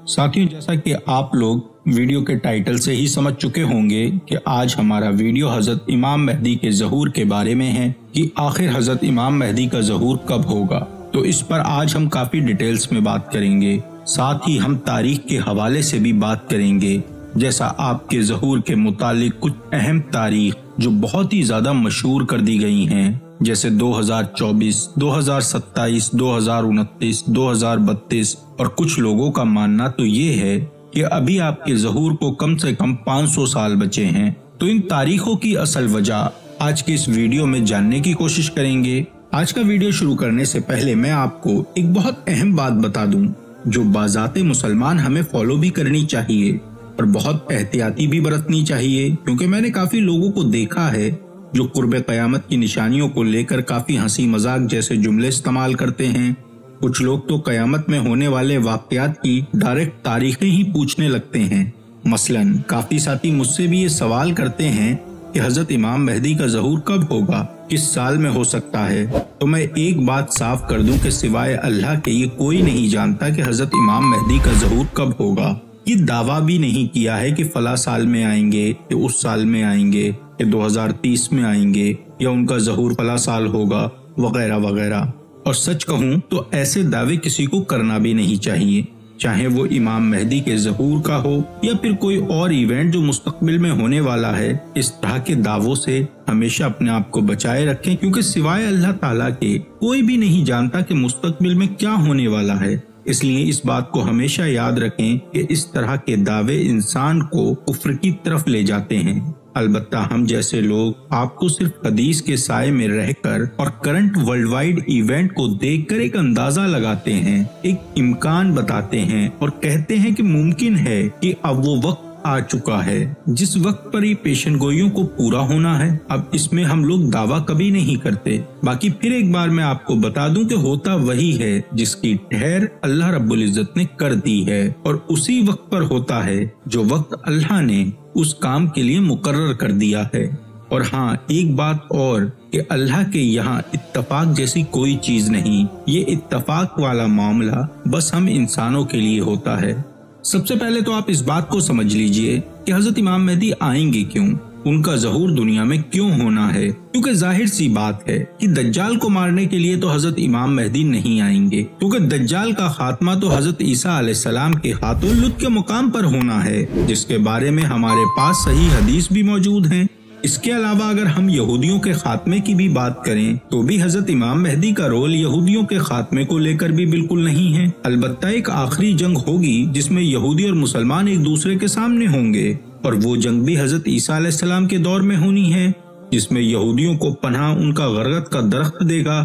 साथियों, जैसा कि आप लोग वीडियो के टाइटल से ही समझ चुके होंगे कि आज हमारा वीडियो हजरत इमाम मेहदी के ज़हूर के बारे में है कि आखिर हजरत इमाम मेहदी का ज़हूर कब होगा। तो इस पर आज हम काफी डिटेल्स में बात करेंगे, साथ ही हम तारीख के हवाले से भी बात करेंगे। जैसा आपके ज़हूर के मुतालिक कुछ अहम तारीख जो बहुत ही ज्यादा मशहूर कर दी गई हैं, जैसे 2024, 2027, 2029, 2032 और कुछ लोगों का मानना तो ये है कि अभी आपके ज़हूर को कम से कम 500 साल बचे हैं। तो इन तारीखों की असल वजह आज के इस वीडियो में जानने की कोशिश करेंगे। आज का वीडियो शुरू करने से पहले मैं आपको एक बहुत अहम बात बता दूं जो बाज़ाते मुसलमान हमें फॉलो भी करनी चाहिए और बहुत एहतियाती भी बरतनी चाहिए, क्योंकि मैंने काफी लोगों को देखा है जो कुर्ब क़यामत की निशानियों को लेकर काफी हंसी मजाक जैसे जुमले इस्तेमाल करते हैं। कुछ लोग तो क़यामत में होने वाले वाक़यात की डायरेक्ट तारीखें ही पूछने लगते हैं। मसलन काफी साथी मुझसे भी ये सवाल करते हैं कि हजरत इमाम मेहदी का ज़हूर कब होगा, किस साल में हो सकता है। तो मैं एक बात साफ कर दूं कि सिवाय अल्लाह के ये कोई नहीं जानता कि हजरत इमाम मेहदी का ज़हूर कब होगा। ये दावा भी नहीं किया है कि फला साल में आएंगे या उस साल में आएंगे या 2030 में आएंगे या उनका ज़हूर फला साल होगा वगैरह वगैरह। और सच कहूँ तो ऐसे दावे किसी को करना भी नहीं चाहिए, चाहे वो इमाम मेहदी के ज़हूर का हो या फिर कोई और इवेंट जो मुस्तकबिल में होने वाला है। इस तरह के दावों से हमेशा अपने आप को बचाए रखें, क्योंकि सिवाय अल्लाह ताला के कोई भी नहीं जानता कि मुस्तकबिल में क्या होने वाला है। इसलिए इस बात को हमेशा याद रखें कि इस तरह के दावे इंसान को कुफ्र की तरफ ले जाते हैं। अलबत्ता हम जैसे लोग आपको सिर्फ हदीस के साए में रहकर और करंट वर्ल्ड वाइड इवेंट को देखकर एक अंदाजा लगाते हैं, एक इम्कान बताते हैं और कहते हैं कि मुमकिन है कि अब वो वक्त आ चुका है जिस वक्त पर ये पेशन गोइयों को पूरा होना है। अब इसमें हम लोग दावा कभी नहीं करते। बाकी फिर एक बार मैं आपको बता दूं कि होता वही है जिसकी ठहर अल्लाह रब्बुल इज्जत ने कर दी है, और उसी वक्त पर होता है जो वक्त अल्लाह ने उस काम के लिए मुकर्रर कर दिया है। और हाँ, एक बात और कि अल्लाह के यहाँ इत्तफाक जैसी कोई चीज नहीं। ये इत्तफाक वाला मामला बस हम इंसानों के लिए होता है। सबसे पहले तो आप इस बात को समझ लीजिए कि हजरत इमाम मेहदी आएंगे क्यों, उनका ज़हूर दुनिया में क्यों होना है। क्योंकि जाहिर सी बात है कि दज्जाल को मारने के लिए तो हजरत इमाम मेहदी नहीं आएंगे, क्योंकि दज्जाल का खात्मा तो हजरत ईसा अलैहिस्सलाम के हाथों लुत के मुकाम पर होना है, जिसके बारे में हमारे पास सही हदीस भी मौजूद हैं। इसके अलावा अगर हम यहूदियों के खात्मे की भी बात करें तो भी हजरत इमाम मेहदी का रोल यहूदियों के खात्मे को लेकर भी बिल्कुल नहीं है। अलबत्ता एक आखिरी जंग होगी जिसमें यहूदी और मुसलमान एक दूसरे के सामने होंगे, और वो जंग भी हजरत ईसा अलैहिस्सलाम के दौर में होनी है, जिसमें यहूदियों को पनाह उनका गरगद का दरख्त देगा।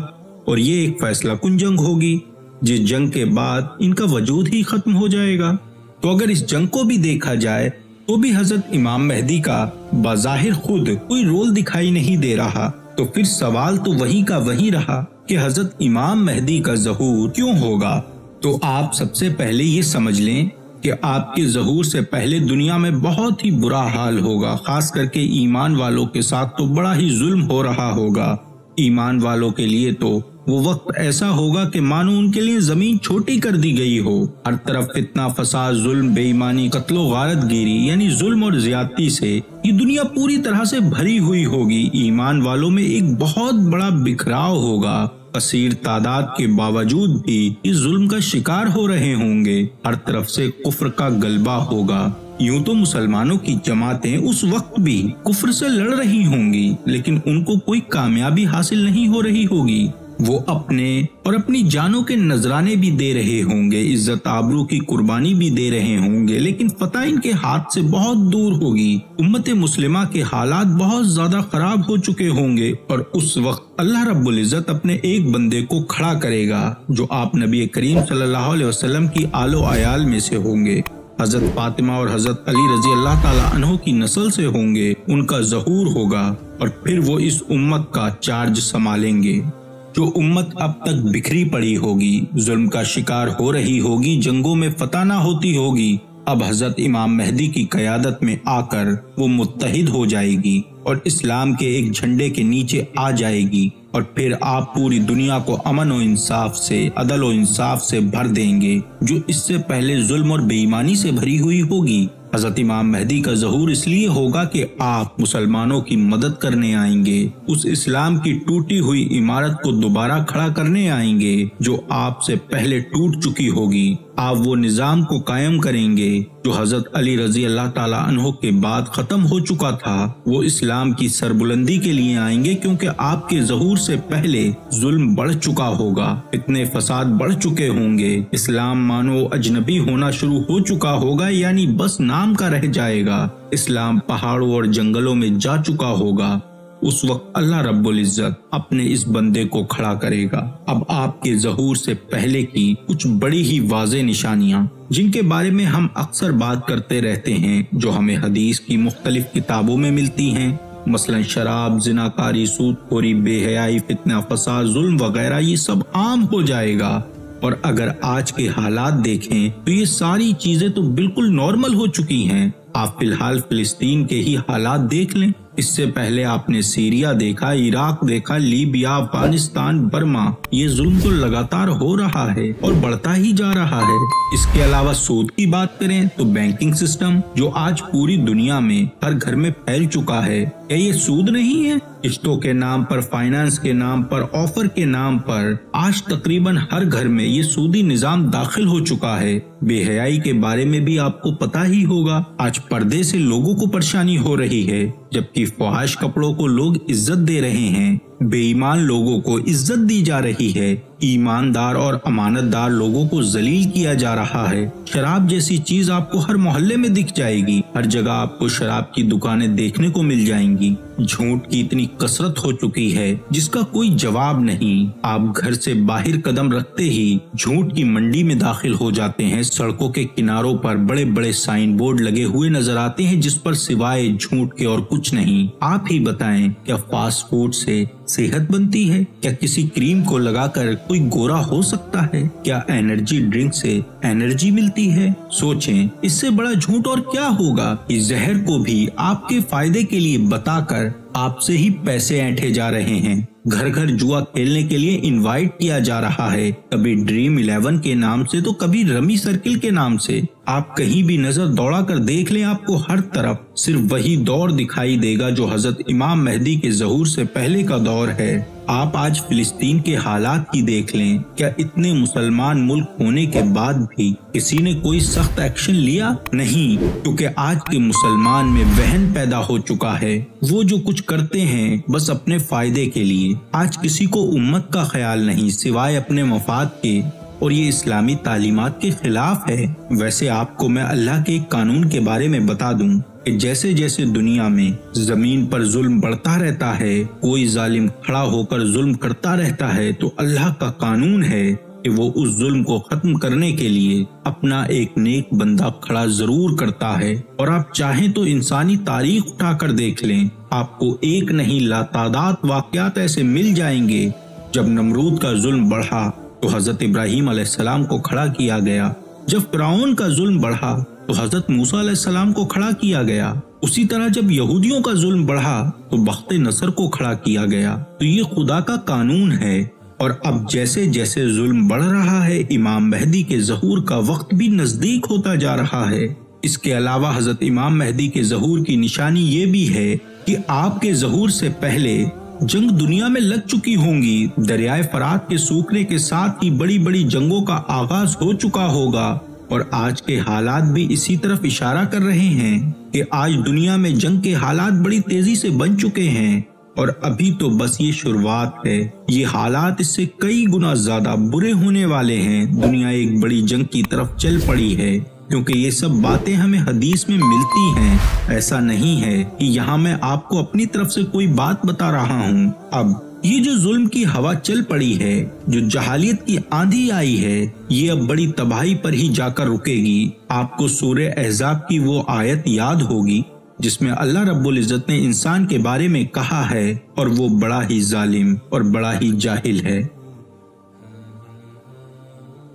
और ये एक फैसला कुन जंग होगी जिस जंग के बाद इनका वजूद ही खत्म हो जाएगा। तो अगर इस जंग को भी देखा जाए तो भी हजरत इमाम मेहदी का बाज़ाहिर खुद कोई रोल दिखाई नहीं दे रहा। तो फिर सवाल तो वही का वही रहा कि हजरत इमाम मेहदी का ज़हूर क्यों होगा। तो आप सबसे पहले ये समझ लें कि आपके ज़हूर से पहले दुनिया में बहुत ही बुरा हाल होगा, खास करके ईमान वालों के साथ तो बड़ा ही जुल्म हो रहा होगा। ईमान वालों के लिए तो वो वक्त ऐसा होगा कि मानो उनके लिए जमीन छोटी कर दी गई हो। हर तरफ फितना, फसाद, जुल्म, बेईमानी, कत्लो गारतगिरी यानी जुल्म और ज्यादती से ये दुनिया पूरी तरह से भरी हुई होगी। ईमान वालों में एक बहुत बड़ा बिखराव होगा। कसीर तादाद के बावजूद भी इस जुल्म का शिकार हो रहे होंगे। हर तरफ से कुफ्र का गलबा होगा। यूं तो मुसलमानों की जमातें उस वक्त भी कुफ्र से लड़ रही होंगी, लेकिन उनको कोई कामयाबी हासिल नहीं हो रही होगी। वो अपने और अपनी जानों के नजराने भी दे रहे होंगे, इज्जत आबरू की कुर्बानी भी दे रहे होंगे, लेकिन फतह इनके हाथ से बहुत दूर होगी। उम्मत मुस्लिमा के हालात बहुत ज्यादा खराब हो चुके होंगे, और उस वक्त अल्लाह रब्बुल इज्जत अपने एक बंदे को खड़ा करेगा जो आप नबी करीम सल्लल्लाहु अलैहि वसल्लम की आलो आयाल में से होंगे। हजरत फातिमा और हजरत अली रजी अल्लाह ताला अन्हो की नस्ल से होंगे। उनका ज़हूर होगा और फिर वो इस उम्मत का चार्ज संभालेंगे। जो उम्मत अब तक बिखरी पड़ी होगी, जुल्म का शिकार हो रही होगी, जंगों में फतह ना होती होगी, अब हजरत इमाम मेहदी की क़यादत में आकर वो मुत्तहिद हो जाएगी और इस्लाम के एक झंडे के नीचे आ जाएगी اور پھر آپ پوری دنیا کو امن و انصاف سے، عدل و انصاف سے بھر دیں گے جو اس سے پہلے ظلم اور بے ایمانی سے بھری ہوئی ہوگی۔ حضرت امام مہدی کا ظہور اس لیے ہوگا کہ آپ مسلمانوں کی مدد کرنے آئیں گے، اس اسلام کی ٹوٹی ہوئی عمارت کو دوبارہ کھڑا کرنے آئیں گے جو آپ سے پہلے ٹوٹ چکی ہوگی۔ آپ وہ نظام کو قائم کریں گے جو حضرت علی رضی اللہ تعالیٰ عنہ کے بعد ختم ہو چکا تھا۔ وہ اسلام کی سربلندی کے لیے آئیں گے کیونکہ آپ کے ظہور سے پہلے ظلم بڑھ چکا ہوگا، اتنے فساد بڑھ چکے ہوں گے، اسلام مانو اجنبی ہونا شروع ہو چکا ہوگا، یعنی بس نام کا رہ جائے گا۔ اسلام پہاڑوں اور جنگلوں میں جا چکا ہوگا۔ اس وقت اللہ رب العزت اپنے اس بندے کو کھڑا کرے گا۔ اب آپ کے ظہور سے پہلے کی کچھ بڑی ہی واضح نشانیاں جن کے بارے میں ہم اکثر بات کرتے رہتے ہیں، جو ہمیں حدیث کی مختلف کتابوں میں ملتی ہیں، مثلا شراب، زناکاری، سود خوری، بے حیائی، فتنہ فساد، ظلم وغیرہ، یہ سب عام ہو جائے گا۔ اور اگر آج کے حالات دیکھیں تو یہ ساری چیزیں تو بالکل نارمل ہو چکی ہیں۔ آپ فی الحال فلسطین کے ہی حالات دیکھ لیں، اس سے پہلے آپ نے سیریا دیکھا، عراق دیکھا، لیبیا، افغانستان، برما، یہ ظلم تو لگاتار ہو رہا ہے اور بڑھتا ہی جا رہا ہے۔ اس کے علاوہ سود کی بات کریں تو بینکنگ سسٹم جو آج پوری دنیا میں ہر گھر میں پھیل چکا ہے، کیا یہ سود نہیں ہے؟ قسطوں کے نام پر، فائنانس کے نام پر، آفر کے نام پر آج تقریباً ہر گھر میں یہ سودی نظام داخل ہو چکا ہے۔ بے حیائی کے بارے میں بھی آپ کو پتہ ہی ہوگا، آج پردے سے لوگوں کو پریشانی ہو رہی ہے، جبکہ فحش کپڑوں کو لوگ عزت دے رہے ہیں، بے ایمان لوگوں کو عزت دی جا رہی ہے، ایماندار اور امانت دار لوگوں کو ذلیل کیا جا رہا ہے۔ شراب جیسی چیز آپ کو ہر محلے میں دکھ جائے گی، ہر جگہ آپ کو شراب کی دکانیں دیکھنے کو مل جائیں گی۔ جھوٹ کی اتنی کثرت ہو چکی ہے جس کا کوئی جواب نہیں۔ آپ گھر سے باہر قدم رکھتے ہی جھوٹ کی منڈی میں داخل ہو جاتے ہیں۔ سڑکوں کے کناروں پر بڑے بڑے سائن بورڈ لگے ہوئے نظر آتے ہیں جس پر سوائے جھوٹ کے اور کچھ نہیں۔ آپ ہی بتائیں، کیا فاسٹ فوڈ سے صحت بنتی ہے؟ کیا کسی کریم کو لگا کر کوئی گورا ہو سکتا ہے؟ کیا انرجی ڈرنک سے انرجی ملتی ہے؟ سوچیں، اس سے بڑا جھوٹ اور کیا ہوگا؟ اس زہر کو بھی آپ کے فائدے کے لیے بتا کر آپ سے ہی پیسے اینٹھے جا رہے ہیں۔ گھر گھر جوا کھیلنے کے لیے انوائٹ کیا جا رہا ہے، کبھی ڈریم 11 کے نام سے تو کبھی رمی سرکل کے نام سے۔ آپ کہیں بھی نظر دوڑا کر دیکھ لیں، آپ کو ہر طرف صرف وہی دور دکھائی دے گا جو حضرت امام مہدی کے ظہور سے پہلے کا دور ہے۔ آپ آج فلسطین کے حالات کی دیکھ لیں، کیا اتنے مسلمان ملک ہونے کے بعد بھی کسی نے کوئی سخت ایکشن لیا؟ نہیں، کیونکہ آج کے مسلمان میں وہن پیدا ہو چکا ہے۔ وہ جو کچھ کرتے ہیں بس اپنے فائدے کے لیے، آج کسی کو امت کا خیال نہیں سوائے اپنے مفاد کے، اور یہ اسلامی تعلیمات کے خلاف ہے۔ ویسے آپ کو میں اللہ کے ایک قانون کے بارے میں بتا دوں کہ جیسے جیسے دنیا میں زمین پر ظلم بڑھتا رہتا ہے، کوئی ظالم کھڑا ہو کر ظلم کرتا رہتا ہے، تو اللہ کا قانون ہے کہ وہ اس ظلم کو ختم کرنے کے لیے اپنا ایک نیک بندہ کھڑا ضرور کرتا ہے۔ اور آپ چاہیں تو انسانی تاریخ اٹھا کر دیکھ لیں، آپ کو ایک نہیں لاتعداد واقعات ایسے مل جائیں گے۔ جب نمرود کا ظلم بڑھا تو حضرت ابراہیم علیہ السلام کو کھڑا کیا گیا، جب فرعون کا ظلم بڑھا تو حضرت موسیٰ علیہ السلام کو کھڑا کیا گیا، اسی طرح جب یہودیوں کا ظلم بڑھا تو بخت نصر کو کھڑا کیا گیا۔ تو یہ خدا کا قانون ہے۔ اور اب جیسے جیسے ظلم بڑھ رہا ہے، امام مہدی کے ظہور کا وقت بھی نزدیک ہوتا جا رہا ہے۔ اس کے علاوہ حضرت امام مہدی کے ظہور کی نشانی یہ بھی ہے کہ آپ کے ظہور سے پہلے جنگ دنیا میں لگ چکی ہوں گی، دریائے فرات کے سوکھنے کے ساتھ ہی بڑی بڑی جنگوں کا آغاز ہو چکا ہوگا۔ اور آج کے حالات بھی اسی طرف اشارہ کر رہے ہیں کہ آج دنیا میں جنگ کے حالات بڑی تیزی سے بن چکے ہیں، اور ابھی تو بس یہ شروعات ہے۔ یہ حالات اس سے کئی گنا زیادہ برے ہونے والے ہیں۔ دنیا ایک بڑی جنگ کی طرف چل پڑی ہے، کیونکہ یہ سب باتیں ہمیں حدیث میں ملتی ہیں۔ ایسا نہیں ہے کہ یہاں میں آپ کو اپنی طرف سے کوئی بات بتا رہا ہوں۔ اب یہ جو ظلم کی ہوا چل پڑی ہے، جو جہالیت کی آندھی آئی ہے، یہ اب بڑی تباہی پر ہی جا کر رکے گی۔ آپ کو سورہ احزاب کی وہ آیت یاد ہوگی جس میں اللہ رب العزت نے انسان کے بارے میں کہا ہے، اور وہ بڑا ہی ظالم اور بڑا ہی جاہل ہے۔